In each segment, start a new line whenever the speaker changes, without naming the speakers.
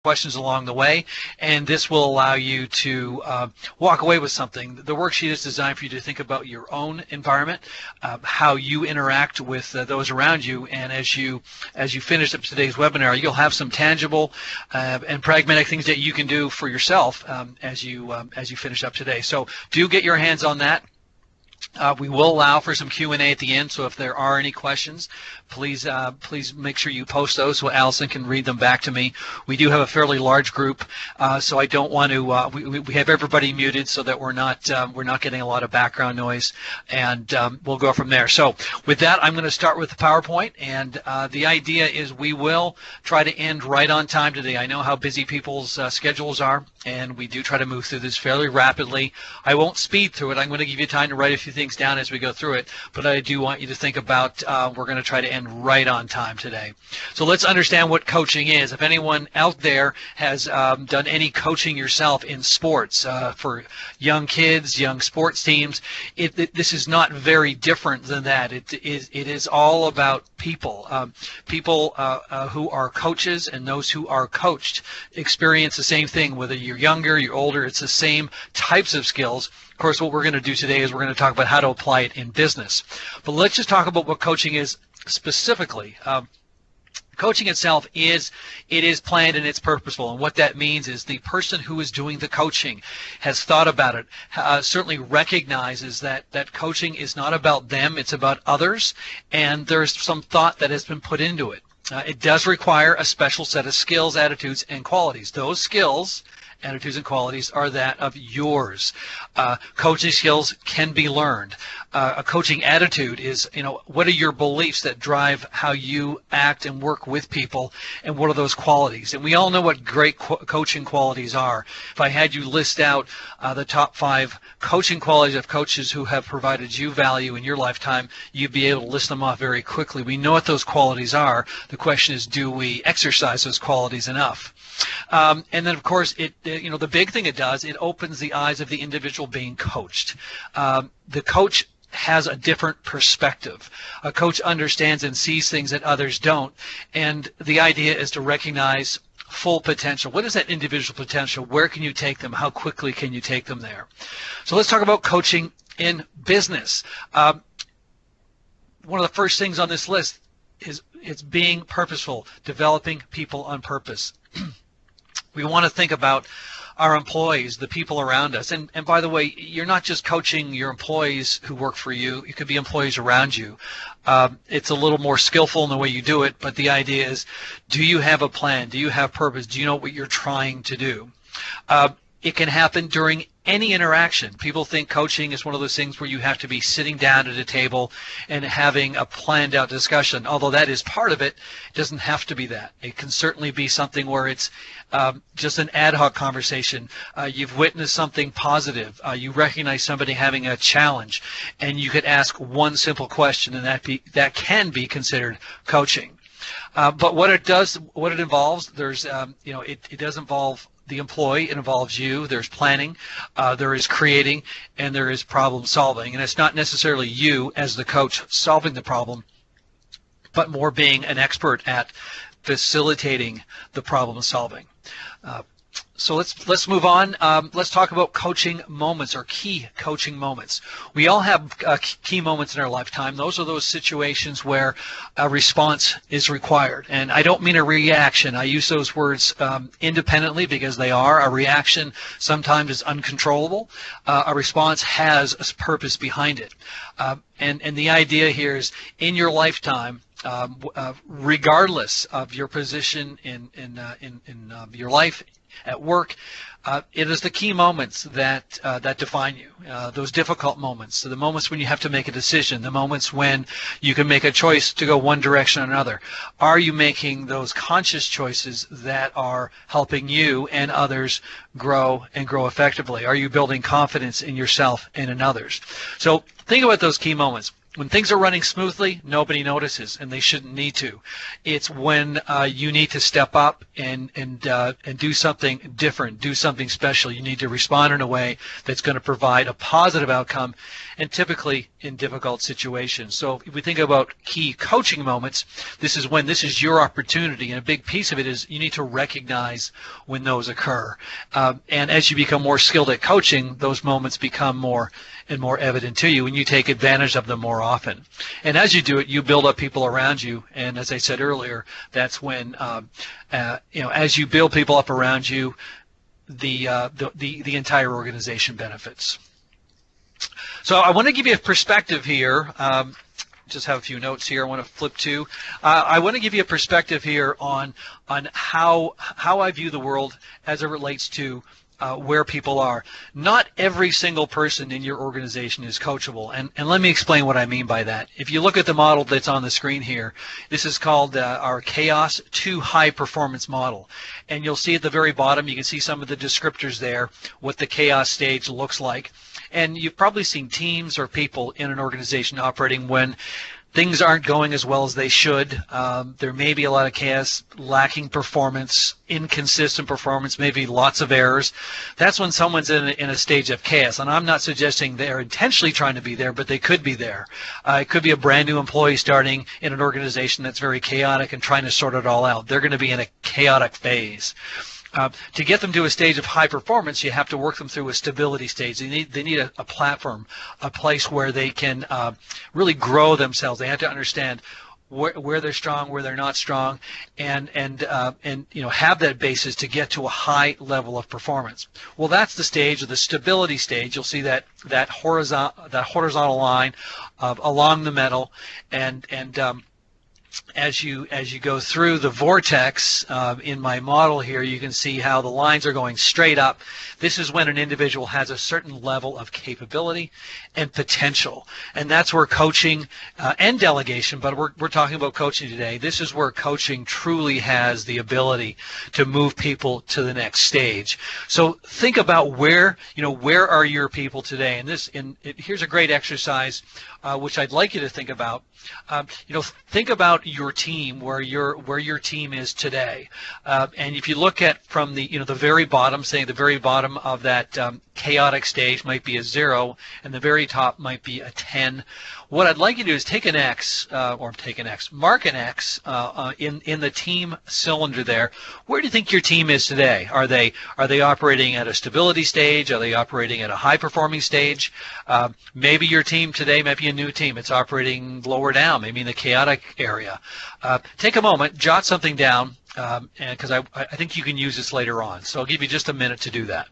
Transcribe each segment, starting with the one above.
questions along the way, and this will allow you to walk away with something. The worksheet is designed for you to think about your own environment, how you interact with those around you, and as you finish up today's webinar, you'll have some tangible and pragmatic things that you can do for yourself as you finish up today. So do get your hands on that. We will allow for some Q&A at the end, so if there are any questions, please make sure you post those so Allison can read them back to me. We do have a fairly large group, so I don't want to. We have everybody muted so that we're not getting a lot of background noise, and we'll go from there. So with that, I'm going to start with the PowerPoint, and the idea is we will try to end right on time today. I know how busy people's schedules are, and we do try to move through this fairly rapidly. I won't speed through it. I'm going to give you time to write a few things down as we go through it, but I do want you to think about we're going to try to end right on time today. So let's understand what coaching is. If anyone out there has done any coaching yourself in sports for young kids, young sports teams, this is not very different than that. It is all about people. People who are coaches and those who are coached experience the same thing, whether you're younger, you're older. It's the same types of skills. Of course, what we're going to do today is we're going to talk about how to apply it in business. But let's just talk about what coaching is specifically. Coaching itself is planned and it's purposeful, and what that means is the person who is doing the coaching has thought about it, certainly recognizes that coaching is not about them, it's about others, and there's some thought that has been put into it. It does require a special set of skills, attitudes, and qualities. Those skills, attitudes, and qualities are that of yours. Coaching skills can be learned. A coaching attitude is, what are your beliefs that drive how you act and work with people, and what are those qualities? And we all know what great coaching qualities are. If I had you list out the top 5 coaching qualities of coaches who have provided you value in your lifetime, you'd be able to list them off very quickly. We know what those qualities are. The question is, do we exercise those qualities enough? And then, of course, the big thing it does, it opens the eyes of the individual being coached. The coach has a different perspective. A coach understands and sees things that others don't, and the idea is to recognize full potential. What is that individual potential? Where can you take them? How quickly can you take them there? So let's talk about coaching in business. One of the first things on this list is it's being purposeful, developing people on purpose. We want to think about our employees, the people around us. And by the way, you're not just coaching your employees who work for you. It could be employees around you. It's a little more skillful in the way you do it, but the idea is, do you have a plan? Do you have purpose? Do you know what you're trying to do? It can happen during any interaction. People think coaching is one of those things where you have to be sitting down at a table and having a planned out discussion. Although that is part of it, it doesn't have to be that. It can certainly be something where it's just an ad hoc conversation. You've witnessed something positive. You recognize somebody having a challenge, and you could ask one simple question, and that can be considered coaching. But what it involves, there's it does involve the employee, it involves you, there's planning, there is creating, and there is problem solving. And it's not necessarily you as the coach solving the problem, but more being an expert at facilitating the problem solving. So let's move on. Let's talk about coaching moments, or key coaching moments. We all have key moments in our lifetime. Those are those situations where a response is required. And I don't mean a reaction. I use those words independently because they are. A reaction sometimes is uncontrollable. A response has a purpose behind it. And the idea here is, in your lifetime, regardless of your position in your life, at work, it is the key moments that define you, those difficult moments, so the moments when you have to make a decision, the moments when you can make a choice to go one direction or another. Are you making those conscious choices that are helping you and others grow and grow effectively? Are you building confidence in yourself and in others? So think about those key moments. When things are running smoothly, nobody notices, and they shouldn't need to. It's when you need to step up and do something different, do something special. You need to respond in a way that's going to provide a positive outcome, and typically in difficult situations. So if we think about key coaching moments, this is when this is your opportunity, and a big piece of it is you need to recognize when those occur. And as you become more skilled at coaching, those moments become more and more evident to you, and you take advantage of them more often. And as you do it, you build up people around you, and as I said earlier, that's when as you build people up around you, the entire organization benefits. So I want to give you a perspective here. Just have a few notes here I want to flip to. I want to give you a perspective here on how I view the world as it relates to where people are. Not every single person in your organization is coachable, and let me explain what I mean by that. If you look at the model that's on the screen here, this is called our chaos to high performance model, and you'll see at the very bottom, you can see some of the descriptors there, what the chaos stage looks like. And you've probably seen teams or people in an organization operating when things aren't going as well as they should. There may be a lot of chaos, lacking performance, inconsistent performance, maybe lots of errors. That's when someone's in a stage of chaos. And I'm not suggesting they're intentionally trying to be there, but they could be there. It could be a brand new employee starting in an organization that's very chaotic and trying to sort it all out. They're going to be in a chaotic phase. To get them to a stage of high performance, you have to work them through a stability stage. They need a platform, a place where they can really grow themselves. They have to understand where they're strong, where they're not strong, and have that basis to get to a high level of performance. Well, that's the stage, or the stability stage. You'll see that horizontal line along the middle, and as you go through the vortex in my model here, you can see how the lines are going straight up. This is when an individual has a certain level of capability and potential, and that's where coaching and delegation, but we're talking about coaching today. This is where coaching truly has the ability to move people to the next stage. So think about where are your people today, and here's a great exercise which I'd like you to think about. Think about your team, where your team is today, and if you look at from the the very bottom, say the very bottom of that chaotic stage might be a 0, and the very top might be a 10. What I'd like you to do is take an X, mark an X in the team cylinder there. Where do you think your team is today? Are they operating at a stability stage? Are they operating at a high performing stage? Maybe your team today might be a new team. It's operating lower down, maybe in the chaotic area. Take a moment, jot something down, because I think you can use this later on. So I'll give you just a minute to do that.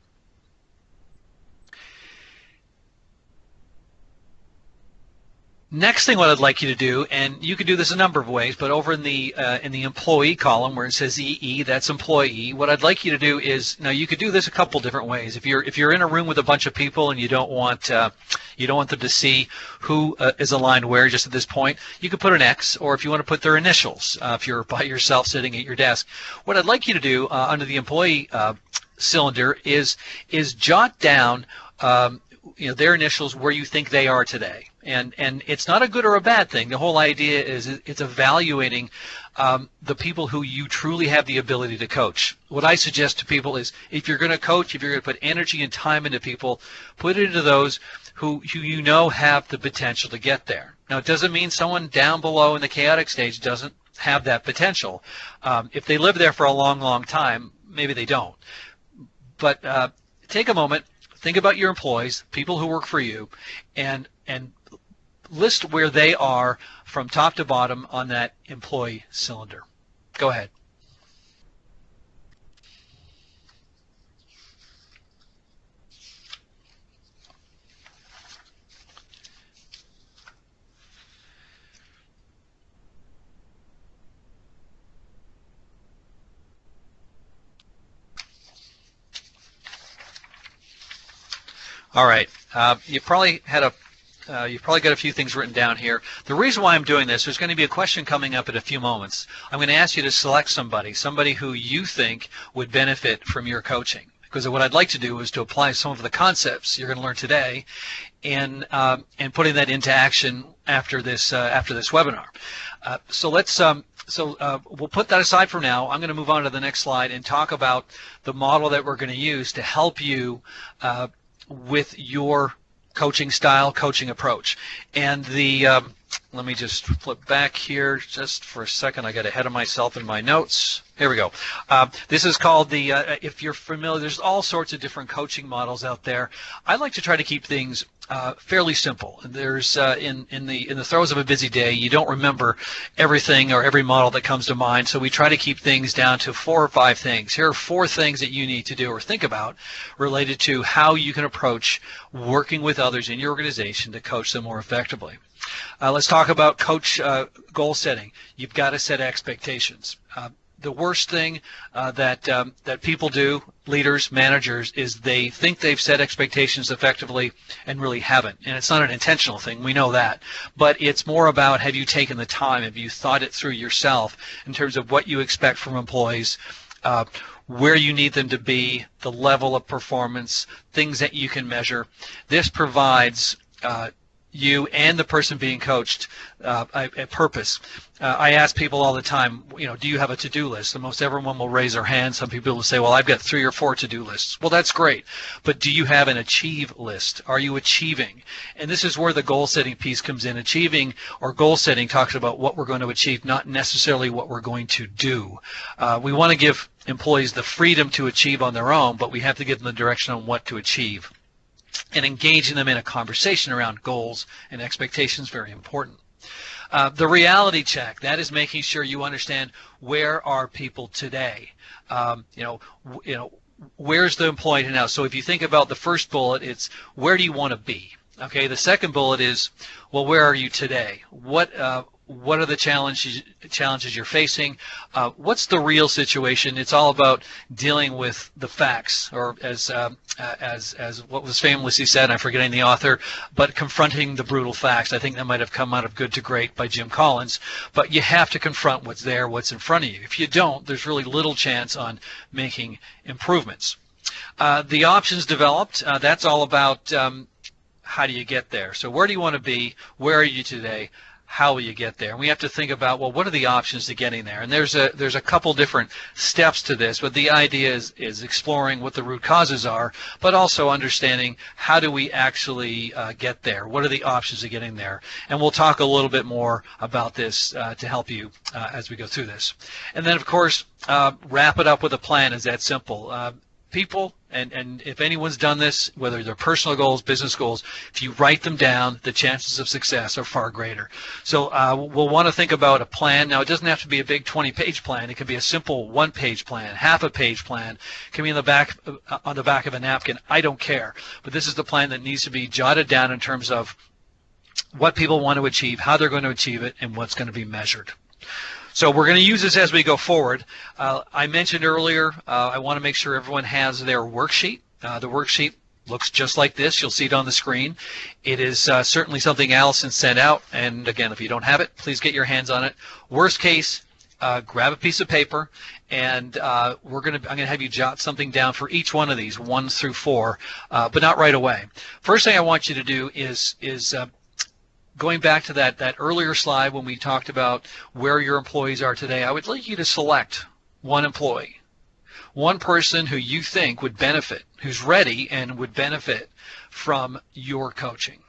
Next thing, what I'd like you to do, and you can do this a number of ways, but over in the employee column where it says EE, that's employee. What I'd like you to do is, now you could do this a couple different ways. If you're in a room with a bunch of people and you don't want them to see who is aligned where just at this point, you could put an X, or if you want to put their initials, if you're by yourself sitting at your desk. What I'd like you to do under the employee cylinder is jot down their initials where you think they are today. And it's not a good or a bad thing. The whole idea is it's evaluating the people who you truly have the ability to coach. What I suggest to people is, if you're going to coach, if you're going to put energy and time into people, put it into those who you know have the potential to get there. Now, it doesn't mean someone down below in the chaotic stage doesn't have that potential. If they live there for a long, long time, maybe they don't. But take a moment, think about your employees, people who work for you, and list where they are from top to bottom on that employee cylinder. Go ahead. All right. You've probably got a few things written down here. The reason why I'm doing this, there's going to be a question coming up in a few moments. I'm going to ask you to select somebody who you think would benefit from your coaching. because what I'd like to do is to apply some of the concepts you're going to learn today and putting that into action after this webinar. So we'll put that aside for now. I'm going to move on to the next slide and talk about the model that we're going to use to help you with your coaching style, coaching approach. And let me just flip back here just for a second. I got ahead of myself in my notes. Here we go. This is called if you're familiar, there's all sorts of different coaching models out there. I like to try to keep things fairly simple. There's in the throes of a busy day, you don't remember everything or every model that comes to mind, so we try to keep things down to 4 or 5 things. Here are 4 things that you need to do or think about related to how you can approach working with others in your organization to coach them more effectively. Let's talk about goal setting. You've got to set expectations. The worst thing that people do, leaders, managers, is they think they've set expectations effectively and really haven't. And it's not an intentional thing, we know that. But it's more about, have you taken the time, have you thought it through yourself in terms of what you expect from employees, where you need them to be, the level of performance, things that you can measure. This provides you and the person being coached a purpose. I ask people all the time, do you have a to-do list? And most everyone will raise their hand. Some people will say, well, I've got 3 or 4 to-do lists. Well, that's great. But do you have an achieve list? Are you achieving? And this is where the goal setting piece comes in. Achieving or goal setting talks about what we're going to achieve, not necessarily what we're going to do. We want to give employees the freedom to achieve on their own, but we have to give them the direction on what to achieve. And engaging them in a conversation around goals and expectations, very important. The reality check, that is making sure you understand where are people today. Where's the employee now? So if you think about the first bullet, it's where do you want to be? Okay. The second bullet is, well, where are you today? What are the challenges you're facing? What's the real situation? It's all about dealing with the facts, or as what was famously said, I'm forgetting the author, but confronting the brutal facts. I think that might have come out of Good to Great by Jim Collins. But you have to confront what's there, what's in front of you. If you don't, there's really little chance on making improvements. The options developed, that's all about how do you get there. So where do you want to be? Where are you today? How will you get there? And we have to think about, well, what are the options to getting there? And there's a couple different steps to this, but the idea is exploring what the root causes are, but also understanding how do we actually get there? What are the options to getting there? And we'll talk a little bit more about this to help you as we go through this. And then, of course, wrap it up with a plan is that simple. People, and if anyone's done this, whether they're personal goals, business goals, if you write them down, the chances of success are far greater. So we'll want to think about a plan. Now, it doesn't have to be a big 20-page plan. It can be a simple 1-page plan, half-a-page plan. It can be on the back of a napkin. I don't care. But this is the plan that needs to be jotted down in terms of what people want to achieve, how they're going to achieve it, and what's going to be measured. So we're going to use this as we go forward. I mentioned earlier, I want to make sure everyone has their worksheet. The worksheet looks just like this. You'll see it on the screen. It is certainly something Allison sent out. And again, if you don't have it, please get your hands on it. Worst case, grab a piece of paper, and I'm going to have you jot something down for each one of these, 1 through 4, but not right away. First thing I want you to do is going back to that earlier slide when we talked about where your employees are today, I would like you to select one employee, one person who you think would benefit, who's ready and would benefit from your coaching.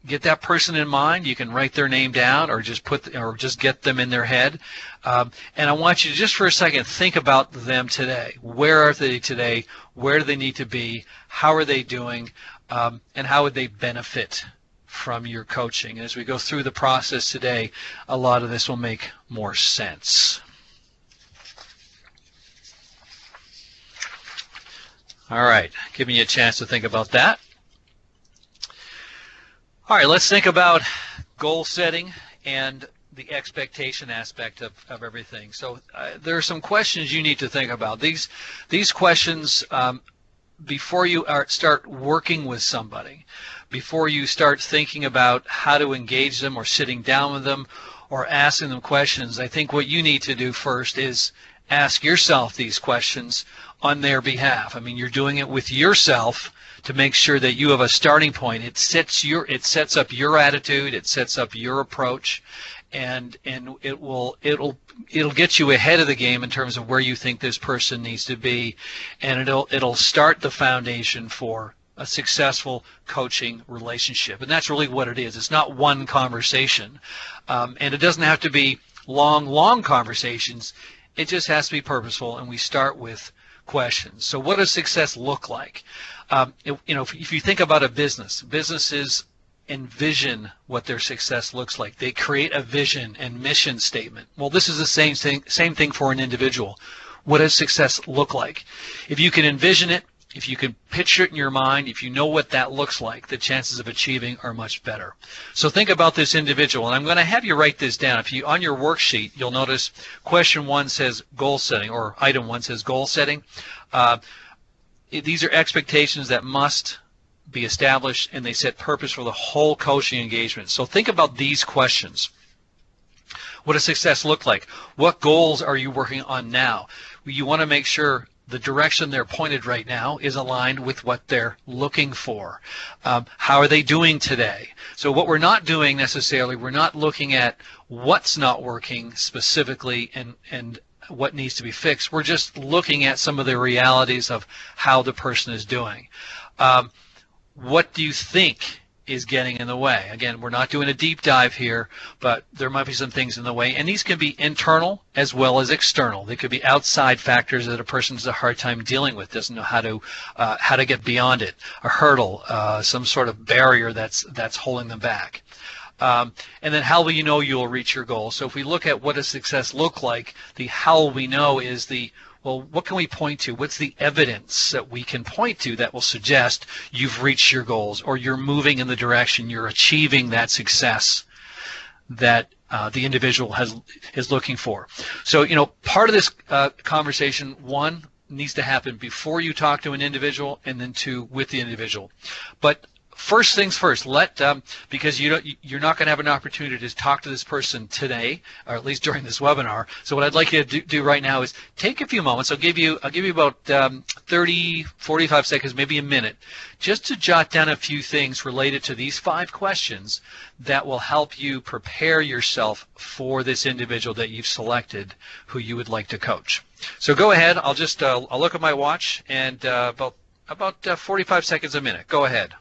Get that person in mind. You can write their name down or just get them in their head. And I want you to just for a second think about them today. Where are they today? Where do they need to be? How are they doing? And how would they benefit from your coaching? And as we go through the process today, a lot of this will make more sense. All right, giving you a chance to think about that. All right, let's think about goal setting and the expectation aspect of everything. So there are some questions you need to think about. These questions, before you start working with somebody, before you start thinking about how to engage them or sitting down with them or asking them questions, I think what you need to do first is ask yourself these questions on their behalf. I mean, you're doing it with yourself to make sure that you have a starting point. It sets up your attitude, it sets up your approach, and it'll get you ahead of the game in terms of where you think this person needs to be, and it'll start the foundation for a successful coaching relationship. And that's really what it is. It's not one conversation, and it doesn't have to be long conversations. It just has to be purposeful, and we start with questions. So what does success look like? If you think about a business, businesses envision what their success looks like. They create a vision and mission statement. Well, this is the same thing for an individual. What does success look like? If you can envision it, if you can picture it in your mind, if you know what that looks like, the chances of achieving are much better. So think about this individual, and I'm going to have you write this down. If you on your worksheet, you'll notice question 1 says goal setting, or item 1 says goal setting. These are expectations that must be established, and they set purpose for the whole coaching engagement. So think about these questions. What does success look like? What goals are you working on now? You want to make sure the direction they're pointed right now is aligned with what they're looking for. How are they doing today? So what we're not doing necessarily, we're not looking at what's not working specifically and what needs to be fixed. We're just looking at some of the realities of how the person is doing. What do you think is getting in the way? Again, we're not doing a deep dive here, but there might be some things in the way, and these can be internal as well as external. They could be outside factors that a person has a hard time dealing with, doesn't know how to get beyond it, a hurdle, some sort of barrier that's holding them back. And then how will you know you'll reach your goal? So if we look at what does success look like, the how we know is well, what can we point to? What's the evidence that we can point to that will suggest you've reached your goals, or you're moving in the direction, you're achieving that success that the individual is looking for? So, part of this conversation, 1, needs to happen before you talk to an individual, and then 2, with the individual. But first things first, because you're not going to have an opportunity to talk to this person today, or at least during this webinar. So what I'd like you to do right now is take a few moments. I'll give you about 30, 45 seconds, maybe a minute, just to jot down a few things related to these 5 questions that will help you prepare yourself for this individual that you've selected who you would like to coach. So go ahead. I'll look at my watch, and about 45 seconds a minute. Go ahead.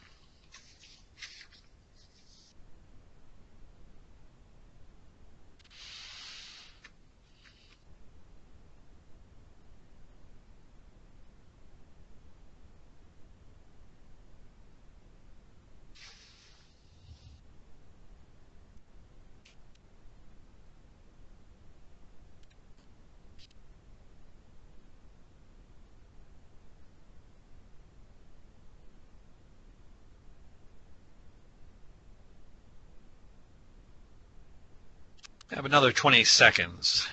I have another 20 seconds.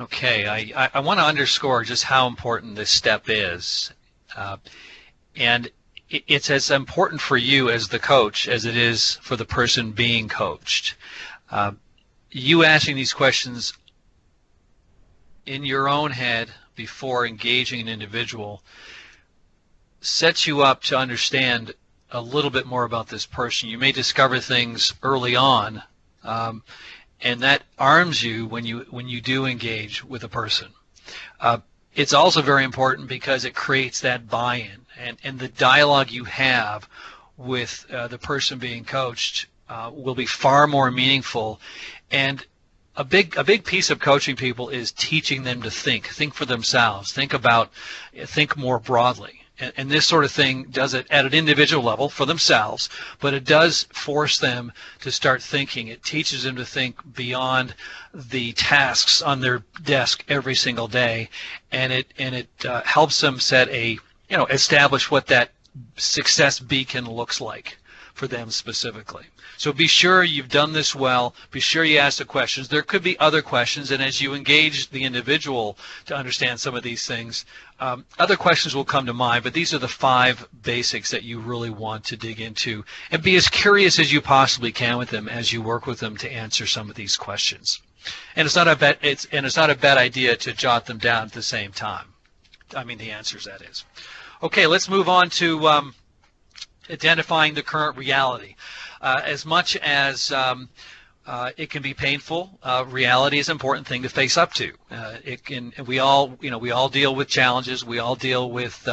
Okay, I want to underscore just how important this step is. And it's as important for you as the coach as it is for the person being coached. You asking these questions in your own head before engaging an individual sets you up to understand a little bit more about this person. You may discover things early on, and that arms you when you do engage with a person. It's also very important because it creates that buy-in, and the dialogue you have with the person being coached will be far more meaningful. And a big piece of coaching people is teaching them to think for themselves, think more broadly. And this sort of thing does it at an individual level for themselves, but it does force them to start thinking. It teaches them to think beyond the tasks on their desk every single day, and it helps them establish what that success beacon looks like for them specifically. So be sure you've done this well. Be sure you ask the questions. There could be other questions, and as you engage the individual to understand some of these things, other questions will come to mind, but these are the 5 basics that you really want to dig into, and be as curious as you possibly can with them as you work with them to answer some of these questions. And it's not a bad idea to jot them down at the same time. I mean, the answers, that is. Okay, let's move on to identifying the current reality. As much as it can be painful, reality is an important thing to face up to. We all deal with challenges, we all deal with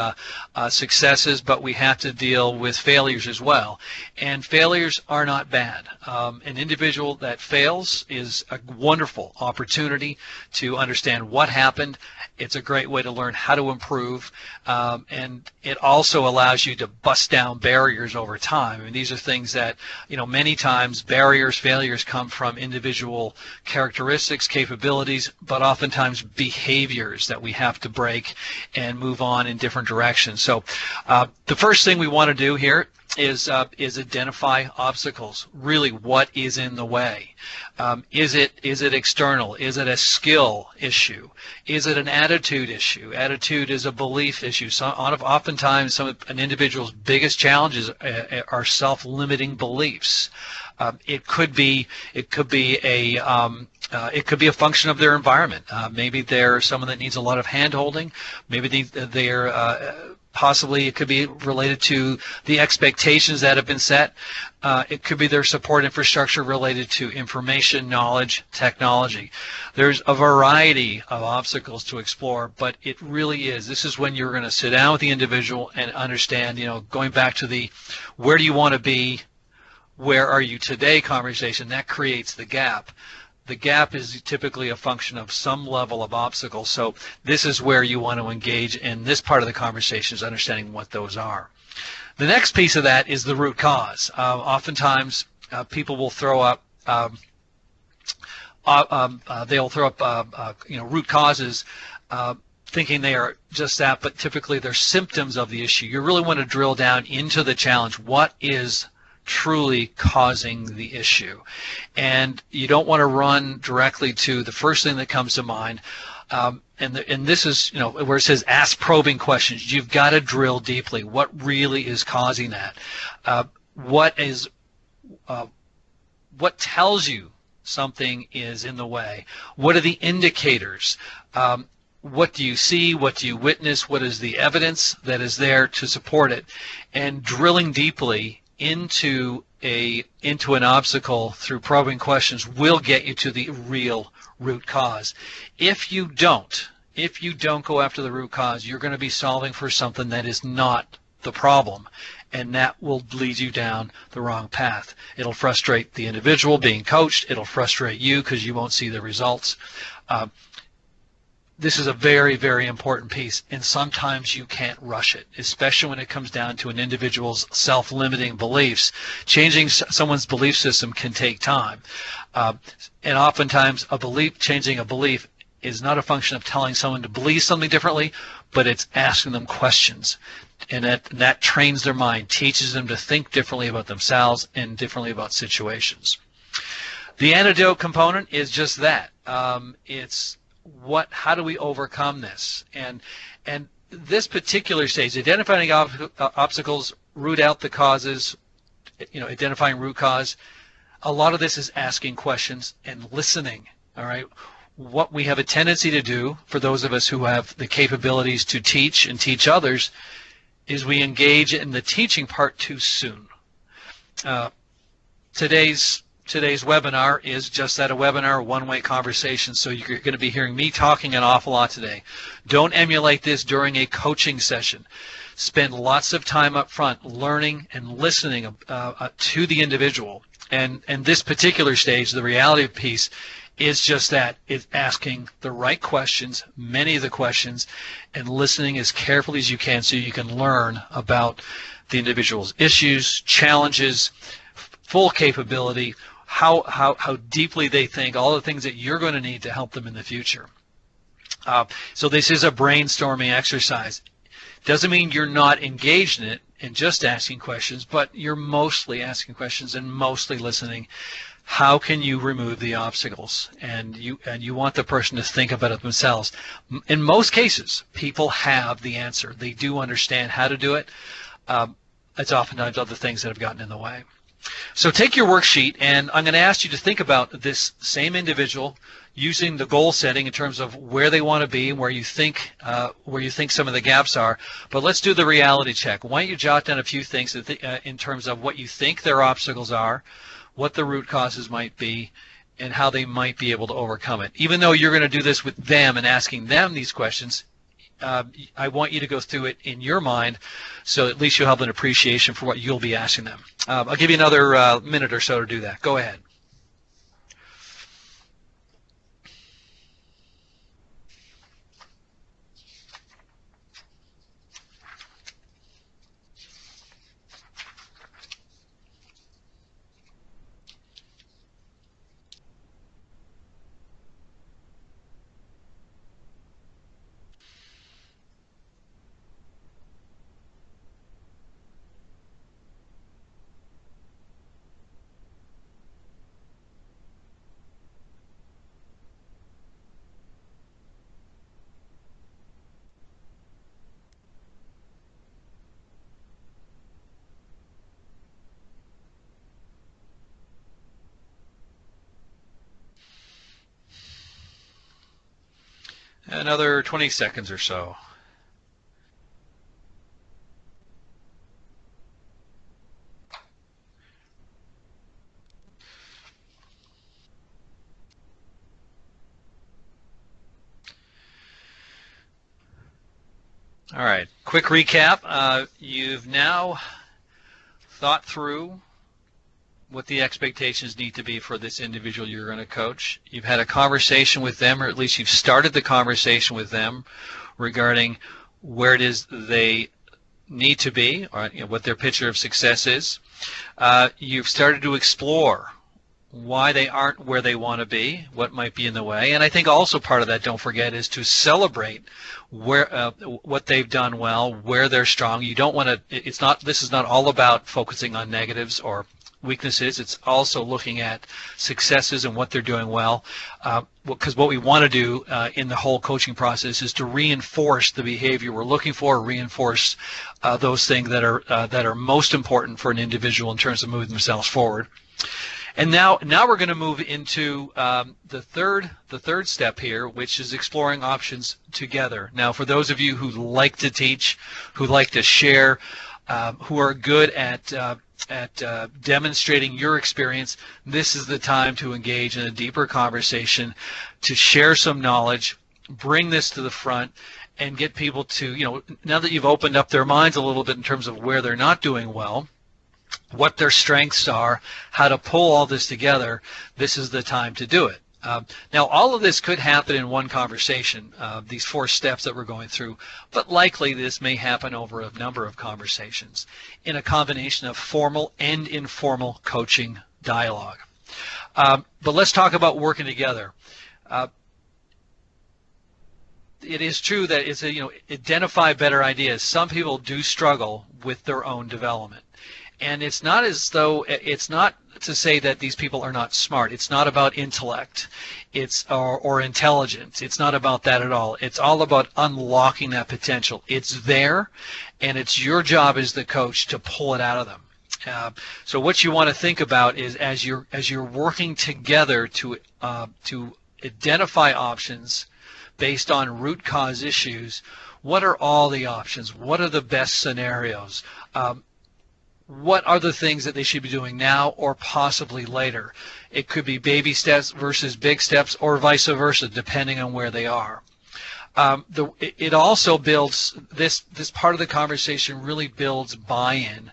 successes, but we have to deal with failures as well. And failures are not bad. An individual that fails is a wonderful opportunity to understand what happened. It's a great way to learn how to improve, and it also allows you to bust down barriers over time. I mean, these are things that, many times failures come from individual characteristics, capabilities, but oftentimes behaviors that we have to break and move on in different directions. So the first thing we want to do here is identify obstacles. Really, what is in the way? Is it external? Is it a skill issue? Is it an attitude issue? Attitude is a belief issue. Oftentimes, an individual's biggest challenges are self-limiting beliefs. It could be a function of their environment. Maybe they're someone that needs a lot of hand-holding. Maybe they're possibly it could be related to the expectations that have been set. It could be their support infrastructure related to information, knowledge, technology. There's a variety of obstacles to explore, but it really is. This is when you're going to sit down with the individual and understand, going back to the where do you want to be, where are you today conversation, that creates the gap. The gap is typically a function of some level of obstacle. So this is where you want to engage in this part of the conversation, is understanding what those are. The next piece of that is the root cause. Oftentimes people will throw up root causes thinking they are just that, but typically they're symptoms of the issue. You really want to drill down into the challenge. What is truly causing the issue? And you don't want to run directly to the first thing that comes to mind. And this is, where it says ask probing questions. You've got to drill deeply. What really is causing that? What tells you something is in the way? What are the indicators? What do you see? What do you witness? What is the evidence that is there to support it? And drilling deeply into an obstacle through probing questions will get you to the real root cause. If you don't go after the root cause, you're going to be solving for something that is not the problem, and that will lead you down the wrong path. It'll frustrate the individual being coached. It'll frustrate you because you won't see the results. This is a very, very important piece, and sometimes you can't rush it, especially when it comes down to an individual's self-limiting beliefs. Changing someone's belief system can take time, and oftentimes changing a belief is not a function of telling someone to believe something differently, but it's asking them questions, and that trains their mind, teaches them to think differently about themselves and differently about situations. The antidote component is just that. How do we overcome this? And this particular stage, identifying obstacles, root out the causes, identifying root cause, a lot of this is asking questions and listening. All right. What we have a tendency to do, for those of us who have the capabilities to teach and teach others, is we engage in the teaching part too soon. Today's webinar is just that, a webinar, a one-way conversation, so you're going to be hearing me talking an awful lot today. Don't emulate this during a coaching session. Spend lots of time up front learning and listening to the individual. And this particular stage, the reality piece, is just that. It's asking the right questions, many of the questions, and listening as carefully as you can so you can learn about the individual's issues, challenges, full capability, how deeply they think, all the things that you're going to need to help them in the future. So this is a brainstorming exercise. Doesn't mean you're not engaged in it and just asking questions, but you're mostly asking questions and mostly listening. How can you remove the obstacles? And you want the person to think about it themselves. In most cases, people have the answer. They do understand how to do it. It's oftentimes other things that have gotten in the way. So take your worksheet, and I'm going to ask you to think about this same individual using the goal setting in terms of where they want to be and where you think some of the gaps are. But let's do the reality check. Why don't you jot down a few things in terms of what you think their obstacles are, what the root causes might be, and how they might be able to overcome it. Even though you're going to do this with them and asking them these questions, I want you to go through it in your mind, so at least you'll have an appreciation for what you'll be asking them. I'll give you another minute or so to do that. Go ahead. Another 20 seconds or so. All right, quick recap. You've now thought through what the expectations need to be for this individual you're going to coach. You've had a conversation with them, or at least you've started the conversation with them regarding where it is they need to be, or what their picture of success is. You've started to explore why they aren't where they want to be, what might be in the way. And I think also part of that, don't forget, is to celebrate what they've done well, where they're strong. You don't want to, this is not all about focusing on negatives or weaknesses. It's also looking at successes and what they're doing well, because what we want to do in the whole coaching process is to reinforce the behavior we're looking for, reinforce those things that are most important for an individual in terms of moving themselves forward. And now we're going to move into the third step here, which is exploring options together. Now, for those of you who like to teach, who like to share, who are good at demonstrating your experience, this is the time to engage in a deeper conversation, to share some knowledge, bring this to the front, and get people to, now that you've opened up their minds a little bit in terms of where they're not doing well, what their strengths are, how to pull all this together, this is the time to do it. Now, all of this could happen in one conversation, these 4 steps that we're going through, but likely this may happen over a number of conversations in a combination of formal and informal coaching dialogue. But let's talk about working together. It is true that it's identify better ideas. Some people do struggle with their own development. And it's not as though, it's not to say that these people are not smart. It's not about intellect or intelligence. It's not about that at all. It's all about unlocking that potential. It's there, and it's your job as the coach to pull it out of them. So what you want to think about is as you're working together to identify options based on root cause issues, what are all the options? What are the best scenarios? What are the things that they should be doing now or possibly later? It could be baby steps versus big steps, or vice versa, depending on where they are. It also builds, this part of the conversation really builds buy-in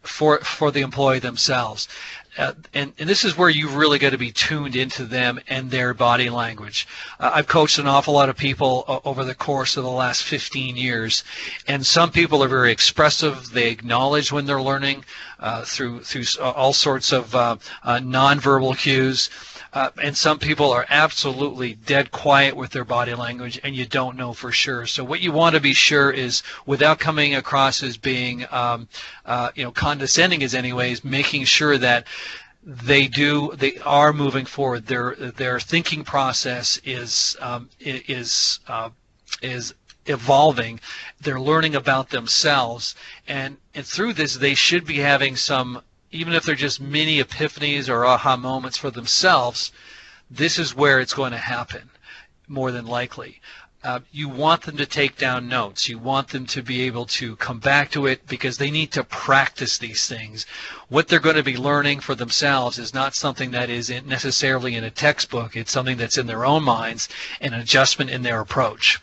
for the employee themselves. And this is where you've really got to be tuned into them and their body language. I've coached an awful lot of people over the course of the last 15 years, and some people are very expressive. They acknowledge when they're learning through all sorts of nonverbal cues. And some people are absolutely dead quiet with their body language, and you don't know for sure. So what you want to be sure is, without coming across as being condescending as anyways, making sure that they are moving forward. Their thinking process is evolving. They're learning about themselves, and through this they should be having some, even if they're just mini epiphanies or aha moments for themselves. This is where it's going to happen more than likely. You want them to take down notes. You want them to be able to come back to it, because they need to practice these things. What they're going to be learning for themselves is not something that is necessarily in a textbook. It's something that's in their own minds, an adjustment in their approach.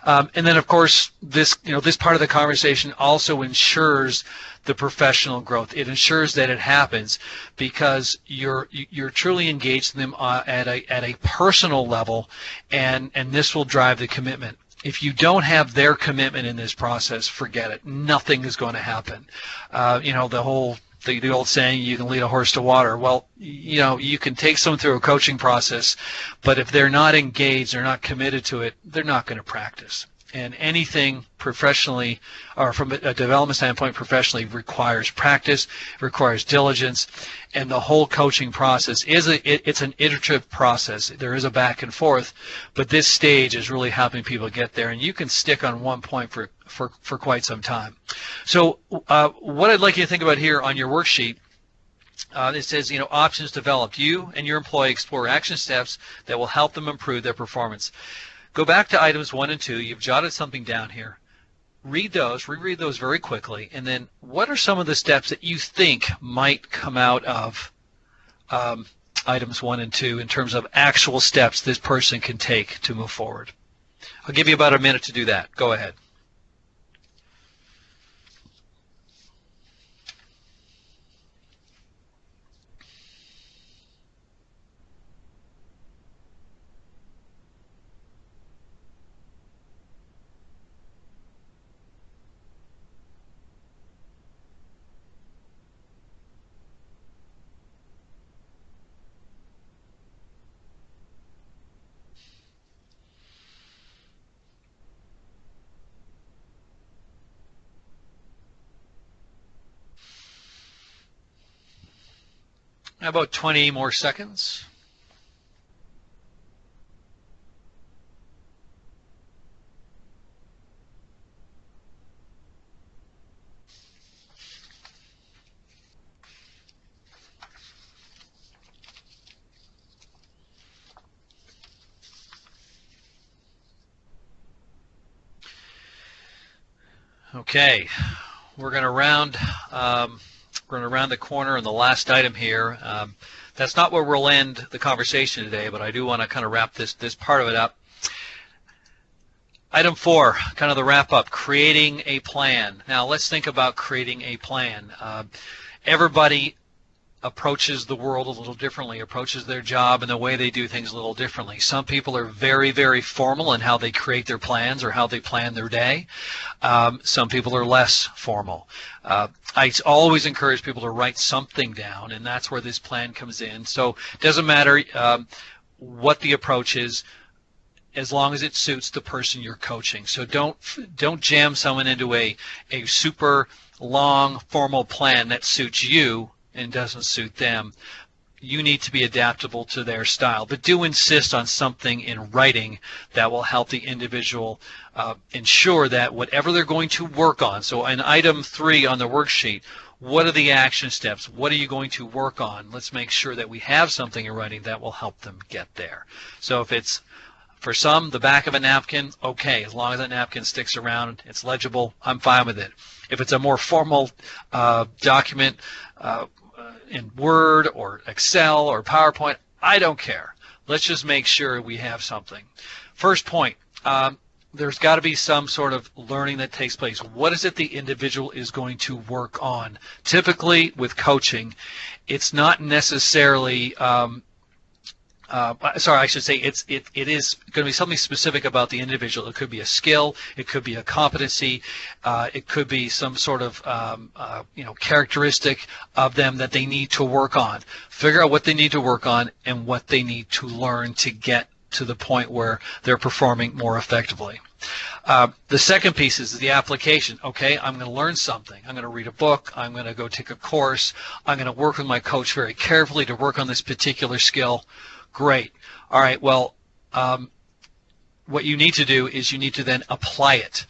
And then, of course, this part of the conversation also ensures the professional growth. It ensures that it happens because you're truly engaged in them at a personal level, and this will drive the commitment. If you don't have their commitment in this process, forget it. Nothing is going to happen. The old saying, you can lead a horse to water. Well, you can take someone through a coaching process, but if they're not engaged, they're not committed to it, they're not going to practice. And anything professionally, or from a development standpoint professionally, requires practice, requires diligence, and the whole coaching process it's an iterative process. There is a back and forth, but this stage is really helping people get there, and you can stick on one point for quite some time. So what I'd like you to think about here on your worksheet, it says, options developed. You and your employee explore action steps that will help them improve their performance. Go back to items 1 and 2. You've jotted something down here. Reread those very quickly, and then what are some of the steps that you think might come out of items 1 and 2 in terms of actual steps this person can take to move forward? I'll give you about a minute to do that. Go ahead. About 20 more seconds. Okay, we're going to round the corner on the last item here. That's not where we'll end the conversation today, but I do want to kind of wrap this part of it up. Item 4, kind of the wrap up, creating a plan. Now let's think about creating a plan. Everybody approaches the world a little differently, approaches their job and the way they do things a little differently. Some people are very, very formal in how they create their plans or how they plan their day. Some people are less formal. I always encourage people to write something down, and that's where this plan comes in. So it doesn't matter what the approach is, as long as it suits the person you're coaching. So don't jam someone into a super long formal plan that suits you and doesn't suit them. You need to be adaptable to their style, but do insist on something in writing that will help the individual ensure that whatever they're going to work on. So in item 3 on the worksheet, what are the action steps? What are you going to work on? Let's make sure that we have something in writing that will help them get there. So if it's, for some, the back of a napkin, okay, as long as that napkin sticks around, it's legible, I'm fine with it. If it's a more formal document, in Word or Excel or PowerPoint, I don't care. Let's just make sure we have something. First point, there's got to be some sort of learning that takes place. What is it the individual is going to work on? Typically with coaching, it's not necessarily sorry, I should say it is going to be something specific about the individual. It could be a skill, it could be a competency, it could be some sort of characteristic of them that they need to work on. Figure out what they need to work on and what they need to learn to get to the point where they're performing more effectively. The second piece is the application. Okay, I'm going to learn something. I'm going to read a book. I'm going to go take a course. I'm going to work with my coach very carefully to work on this particular skill. Great. All right, well, what you need to do is you need to then apply it.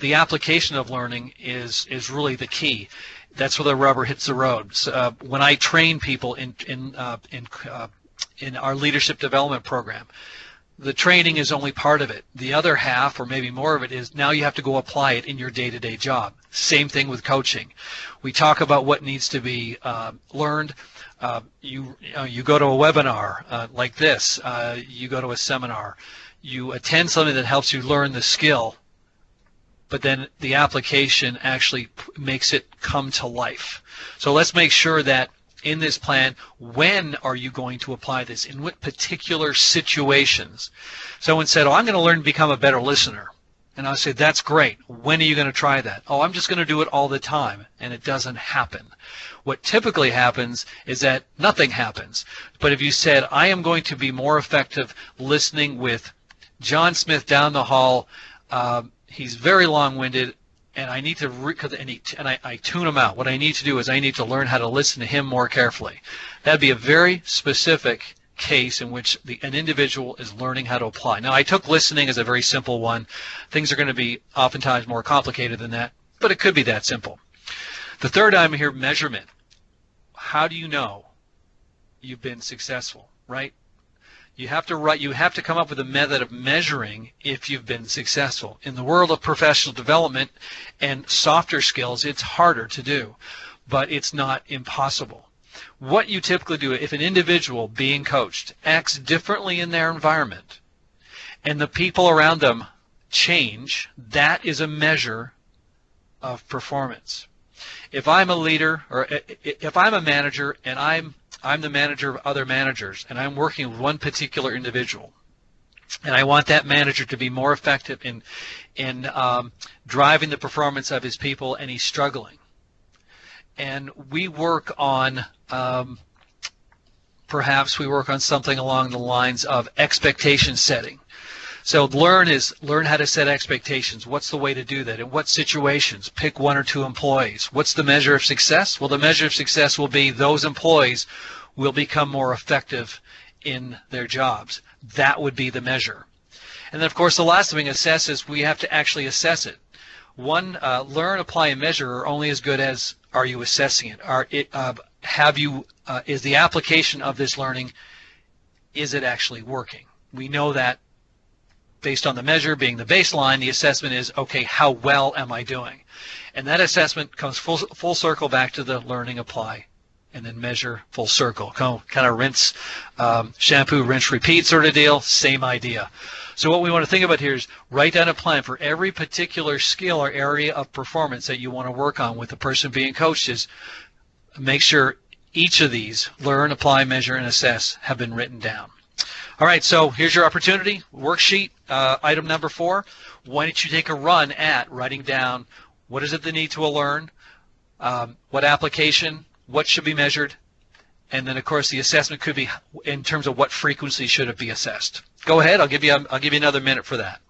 The application of learning is really the key. That's where the rubber hits the road. So, when I train people in our leadership development program, the training is only part of it. The other half, or maybe more of it, is now you have to go apply it in your day-to-day job. Same thing with coaching. We talk about what needs to be learned. You go to a webinar like this. You go to a seminar. You attend something that helps you learn the skill, but then the application actually makes it come to life. So let's make sure that in this plan, when are you going to apply this? In what particular situations? Someone said, oh, I'm going to learn to become a better listener. And I said, that's great. When are you going to try that? Oh, I'm just going to do it all the time. And it doesn't happen. What typically happens is that nothing happens. But if you said, I am going to be more effective listening with John Smith down the hall, he's very long-winded, and I need to I tune him out. What I need to do is I need to learn how to listen to him more carefully. That'd be a very specific case in which an individual is learning how to apply. Now, I took listening as a very simple one. Things are going to be oftentimes more complicated than that, but it could be that simple. The third item here, measurement. How do you know you've been successful, right? You have to come up with a method of measuring if you've been successful. In the world of professional development and softer skills, it's harder to do, but it's not impossible. What you typically do, if an individual being coached acts differently in their environment and the people around them change, that is a measure of performance. If I'm a leader, or if I'm a manager and I'm the manager of other managers, and I'm working with one particular individual, and I want that manager to be more effective in driving the performance of his people, and he's struggling. And we work on, perhaps we work on something along the lines of expectation setting. So learn how to set expectations. What's the way to do that? In what situations? Pick one or two employees. What's the measure of success? Well, the measure of success will be those employees will become more effective in their jobs. That would be the measure. And then, of course, the last thing, assess, is we have to actually assess it. One, learn, apply, and measure are only as good as are you assessing it. Is the application of this learning, is it actually working? We know that based on the measure being the baseline, the assessment is, okay, how well am I doing? And that assessment comes full circle back to the learning, apply, and then measure, full circle. Kind of rinse, shampoo, rinse, repeat sort of deal, same idea. So what we want to think about here is write down a plan for every particular skill or area of performance that you want to work on with the person being coached. Is make sure each of these, learn, apply, measure, and assess, have been written down. All right, so here's your opportunity. Worksheet, item number 4. Why don't you take a run at writing down what is it they need to learn, what application, what should be measured, and then, of course, the assessment could be in terms of what frequency should it be assessed. Go ahead. I'll give you another minute for that.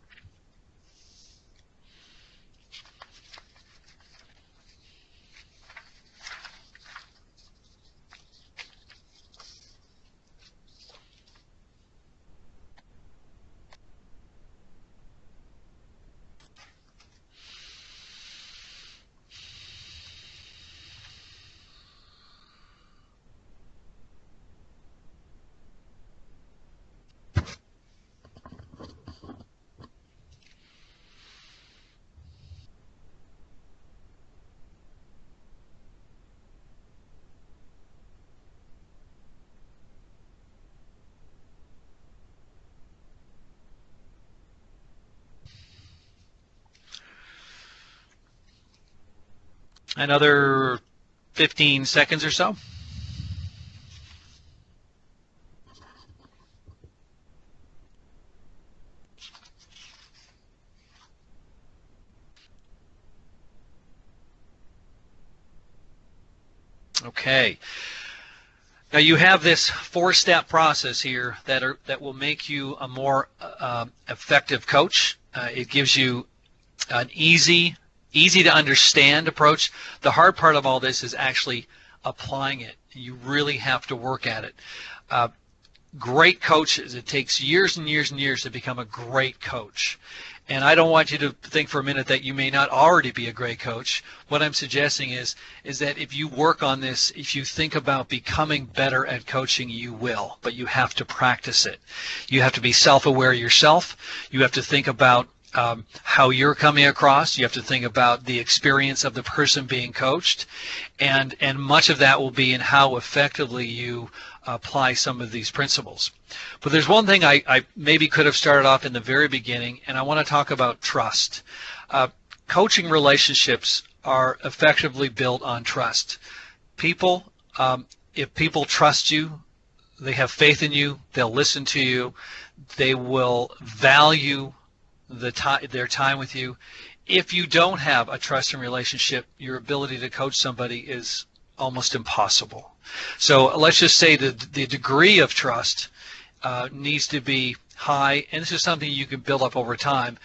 Another 15 seconds or so. Okay. Now you have this four-step process here that will make you a more effective coach. It gives you an easy to understand approach. The hard part of all this is actually applying it. You really have to work at it. Great coaches, it takes years and years and years to become a great coach. And I don't want you to think for a minute that you may not already be a great coach. What I'm suggesting is that if you work on this, if you think about becoming better at coaching, you will, but you have to practice it. You have to be self-aware yourself. You have to think about how you're coming across. You have to think about the experience of the person being coached, and much of that will be in how effectively you apply some of these principles. But there's one thing I maybe could have started off in the very beginning, and I want to talk about trust. Coaching relationships are effectively built on trust. People, if people trust you, they have faith in you, they'll listen to you, they will value their time with you. If you don't have a trusting relationship, your ability to coach somebody is almost impossible. So let's just say the degree of trust needs to be high, and this is something you can build up over time.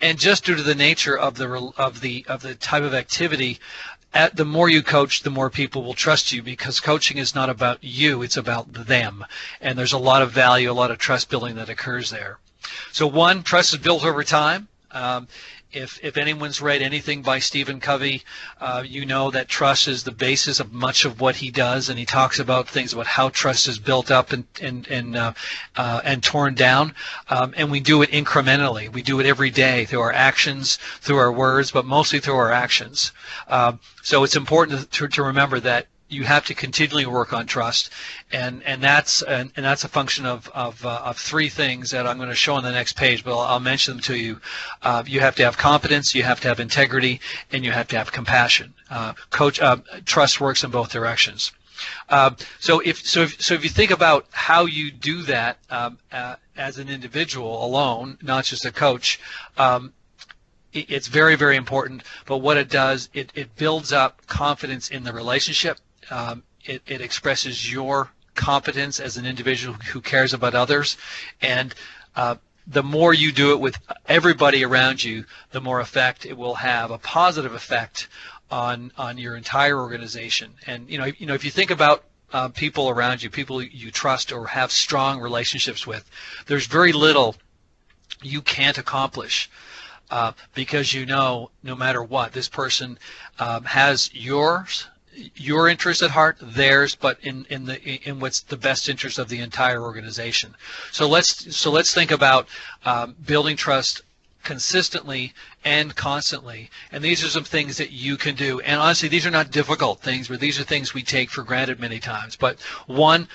And just due to the nature of the type of activity, the more you coach, the more people will trust you, because coaching is not about you, it's about them. And there's a lot of value, a lot of trust building that occurs there. So one, trust is built over time. If anyone's read anything by Stephen Covey, you know that trust is the basis of much of what he does, and he talks about things about how trust is built up and torn down. And we do it incrementally. We do it every day through our actions, through our words, but mostly through our actions. So it's important to remember that you have to continually work on trust, and that's a function of three things that I'm going to show on the next page, but I'll mention them to you. You have to have competence, you have to have integrity, and you have to have compassion. Trust works in both directions. So if you think about how you do that as an individual alone, not just a coach, it's very, very important. But what it does, it builds up confidence in the relationship. It expresses your competence as an individual who cares about others, and the more you do it with everybody around you, the more effect it will have, a positive effect on your entire organization. And you know if you think about people around you, people you trust or have strong relationships with, there's very little you can't accomplish. Because no matter what, this person has your interest at heart, theirs, but in what's the best interest of the entire organization. So let's think about building trust consistently and constantly, and these are some things that you can do. And honestly, these are not difficult things, but these are things we take for granted many times. But one,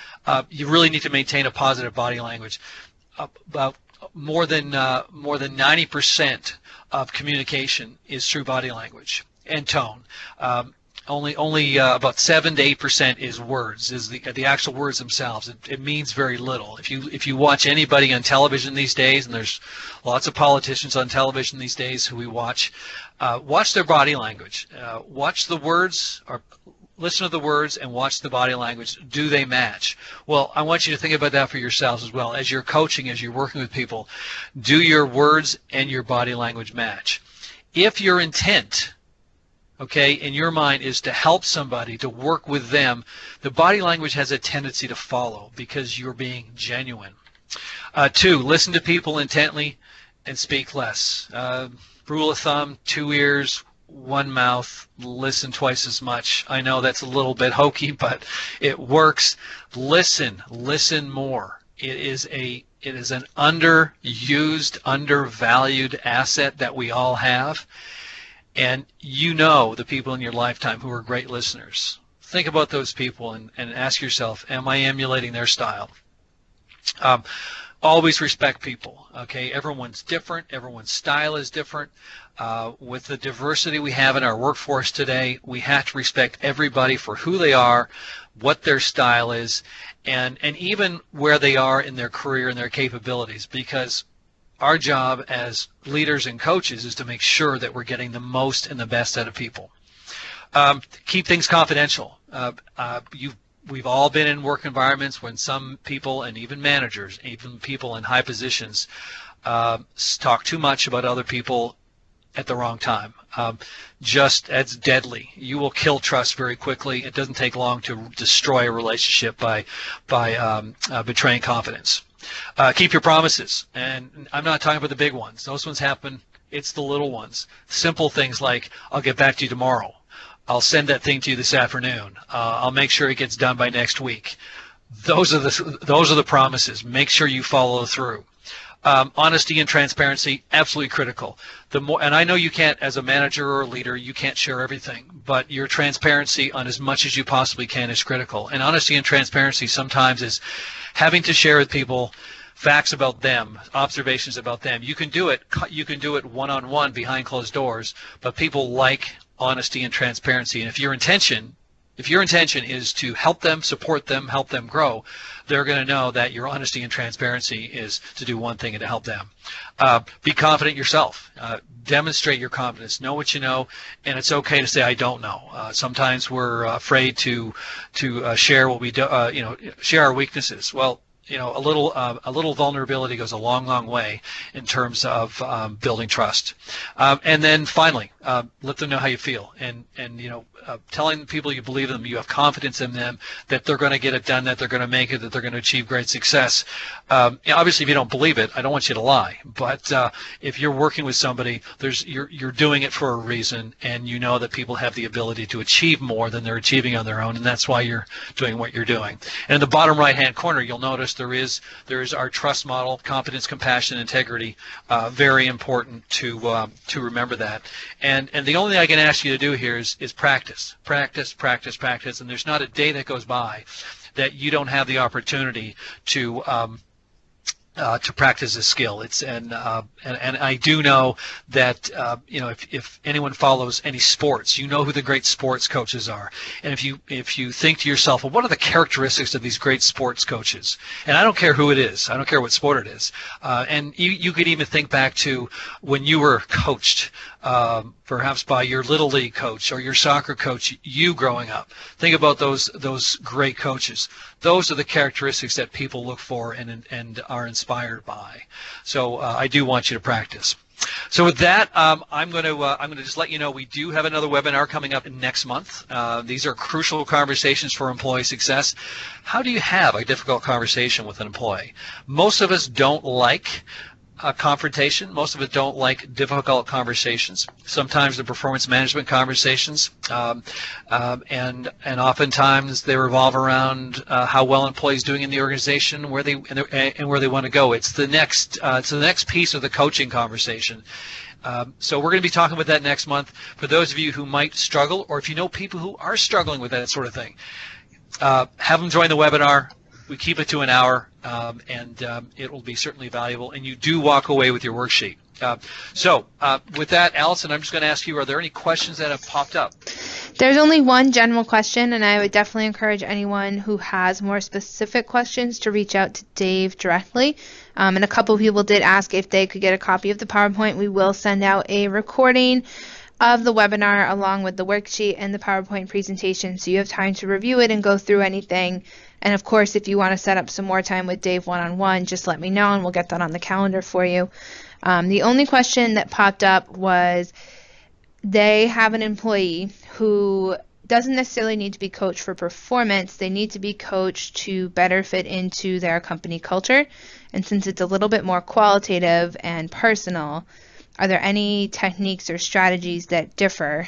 you really need to maintain a positive body language. About more than 90% of communication is through body language and tone. Only about 7 to 8% is words, is the actual words themselves. It means very little. If you watch anybody on television these days, and there's lots of politicians on television these days who we watch their body language. Watch the words, or listen to the words and watch the body language. Do they match? Well, I want you to think about that for yourselves as well. As you're coaching, as you're working with people, do your words and your body language match? If your intent, in your mind is to help somebody, to work with them, the body language has a tendency to follow because you're being genuine. 2, listen to people intently and speak less. Rule of thumb, 2 ears, 1 mouth, listen twice as much. I know that's a little bit hokey, but it works. Listen more. It is an underused, undervalued asset that we all have. And the people in your lifetime who are great listeners. Think about those people and ask yourself, am I emulating their style? Always respect people. Everyone's different. Everyone's style is different. With the diversity we have in our workforce today, we have to respect everybody for who they are, what their style is, and even where they are in their career and their capabilities, because our job as leaders and coaches is to make sure that we're getting the most and the best out of people. Keep things confidential. We've all been in work environments when some people, and even managers, even people in high positions, talk too much about other people at the wrong time. Just as deadly. You will kill trust very quickly. It doesn't take long to destroy a relationship by betraying confidence. Keep your promises, and I'm not talking about the big ones. Those ones happen. It's the little ones. Simple things like, I'll get back to you tomorrow. I'll send that thing to you this afternoon. I'll make sure it gets done by next week. Those are the promises. Make sure you follow through. Honesty and transparency, absolutely critical. And I know you can't, as a manager or a leader, you can't share everything, but your transparency on as much as you possibly can is critical. And honesty and transparency sometimes is having to share with people facts about them, observations about them. You can do it one-on-one behind closed doors, but people like honesty and transparency. And if your intention is to help them, support them, help them grow, they're going to know that your honesty and transparency is to do one thing and to help them. Be confident yourself. Demonstrate your confidence. Know what you know, and it's okay to say I don't know. Sometimes we're afraid to share what we do. Share our weaknesses. Well, a little vulnerability goes a long, long way in terms of building trust. And then finally, let them know how you feel, and telling people you believe in them, you have confidence in them, that they're going to get it done, that they're going to make it, that they're going to achieve great success. Obviously, if you don't believe it, I don't want you to lie. But if you're working with somebody, you're doing it for a reason, and you know that people have the ability to achieve more than they're achieving on their own, and that's why you're doing what you're doing. And in the bottom right-hand corner, you'll notice there is our trust model: competence, compassion, integrity. Very important to remember that. And the only thing I can ask you to do here is practice. Practice, and there's not a day that goes by that you don't have the opportunity to practice this skill. And I do know that if anyone follows any sports, you know who the great sports coaches are. And if you think to yourself, well, what are the characteristics of these great sports coaches? And I don't care who it is. I don't care what sport it is. And you could even think back to when you were coached, perhaps by your little league coach or your soccer coach, you growing up. Think about those great coaches. Those are the characteristics that people look for and are inspired by. So I do want you to practice. So with that, I'm going to just let you know we do have another webinar coming up next month. These are crucial conversations for employee success. How do you have a difficult conversation with an employee? Most of us don't like confrontation. Most of us don't like difficult conversations. Sometimes the performance management conversations, and oftentimes they revolve around how well employees doing in the organization, where they want to go. It's the next piece of the coaching conversation. So we're going to be talking about that next month. For those of you who might struggle, or if you know people who are struggling with that sort of thing, have them join the webinar. We keep it to an hour, and it will be certainly valuable, and you do walk away with your worksheet. So with that, Allison, I'm just going to ask you, are there any questions that have popped up?
There's only one general question, and I would definitely encourage anyone who has more specific questions to reach out to Dave directly. And a couple of people did ask if they could get a copy of the PowerPoint. We will send out a recording of the webinar along with the worksheet and the PowerPoint presentation, so you have time to review it and go through anything. And of course, if you want to set up some more time with Dave one-on-one, just let me know and we'll get that on the calendar for you. The only question that popped up was they have an employee who doesn't necessarily need to be coached for performance. They need to be coached to better fit into their company culture. And since it's a little bit more qualitative and personal, are there any techniques or strategies that differ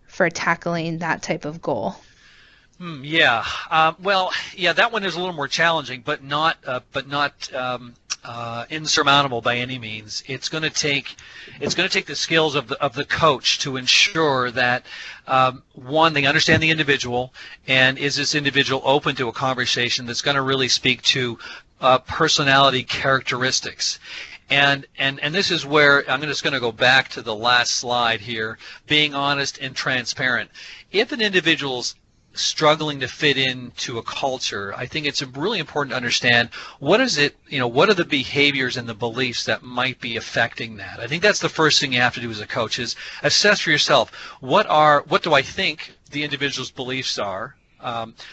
for tackling that type of goal?
Yeah. Well, yeah, that one is a little more challenging, but not insurmountable by any means. It's going to take the skills of the coach to ensure that one, they understand the individual, and is this individual open to a conversation that's going to really speak to personality characteristics. And this is where I'm just going to go back to the last slide here, being honest and transparent. If an individual's struggling to fit into a culture, I think it's really important to understand what is it, what are the behaviors and the beliefs that might be affecting that. I think that's the first thing you have to do as a coach is assess for yourself, what do I think the individual's beliefs are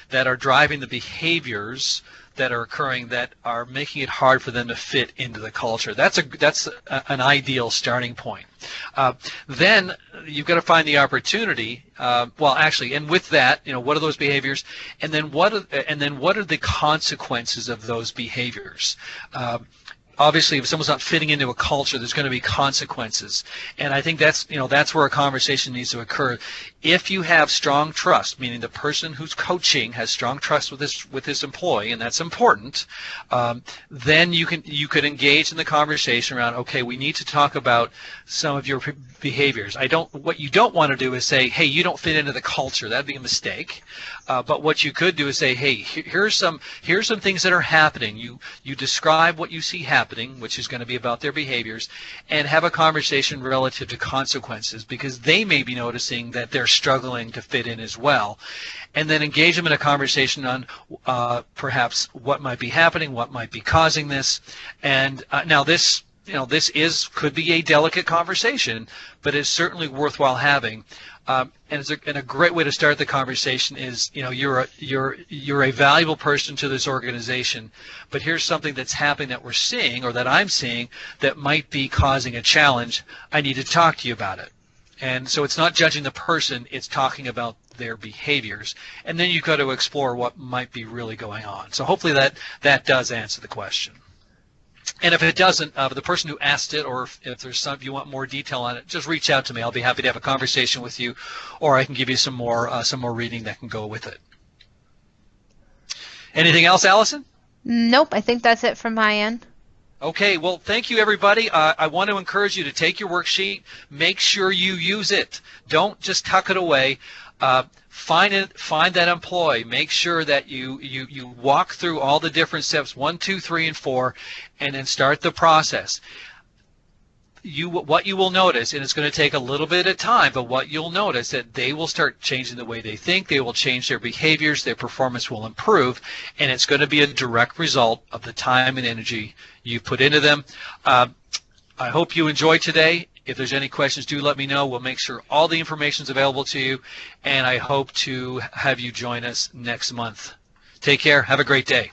that are driving the behaviors that are occurring that are making it hard for them to fit into the culture. That's an ideal starting point. Then you've got to find the opportunity. And with that, what are those behaviors, and then what are the consequences of those behaviors? Obviously, if someone's not fitting into a culture, there's going to be consequences, and I think that's where a conversation needs to occur. If you have strong trust, meaning the person who's coaching has strong trust with this employee, and that's important, then you could engage in the conversation around, okay, we need to talk about some of your behaviors. What you don't want to do is say, hey, you don't fit into the culture. That'd be a mistake. But what you could do is say, hey, here's some things that are happening. You describe what you see happening, which is going to be about their behaviors, and have a conversation relative to consequences, because they may be noticing that they're struggling to fit in as well. And then engage them in a conversation on perhaps what might be happening, what might be causing this. And now this could be a delicate conversation, but it's certainly worthwhile having. And a great way to start the conversation is, you're a valuable person to this organization, but here's something that's happening that we're seeing, or that I'm seeing, that might be causing a challenge. I need to talk to you about it. And so it's not judging the person, it's talking about their behaviors. And then you've got to explore what might be really going on. So hopefully that does answer the question. And if it doesn't, the person who asked it, or if there's if you want more detail on it, just reach out to me. I'll be happy to have a conversation with you, or I can give you some more reading that can go with it. Anything else, Allison?
Nope, I think that's it from my end.
Okay, well, thank you, everybody. I want to encourage you to take your worksheet. Make sure you use it. Don't just tuck it away. Find that employee. Make sure that you walk through all the different steps, 1, 2, 3, and 4, and then start the process. What you will notice, and it's going to take a little bit of time, but what you'll notice that they will start changing the way they think, they will change their behaviors, their performance will improve, and it's going to be a direct result of the time and energy you put into them. I hope you enjoyed today. If there's any questions, do let me know. We'll make sure all the information is available to you, and I hope to have you join us next month. Take care. Have a great day.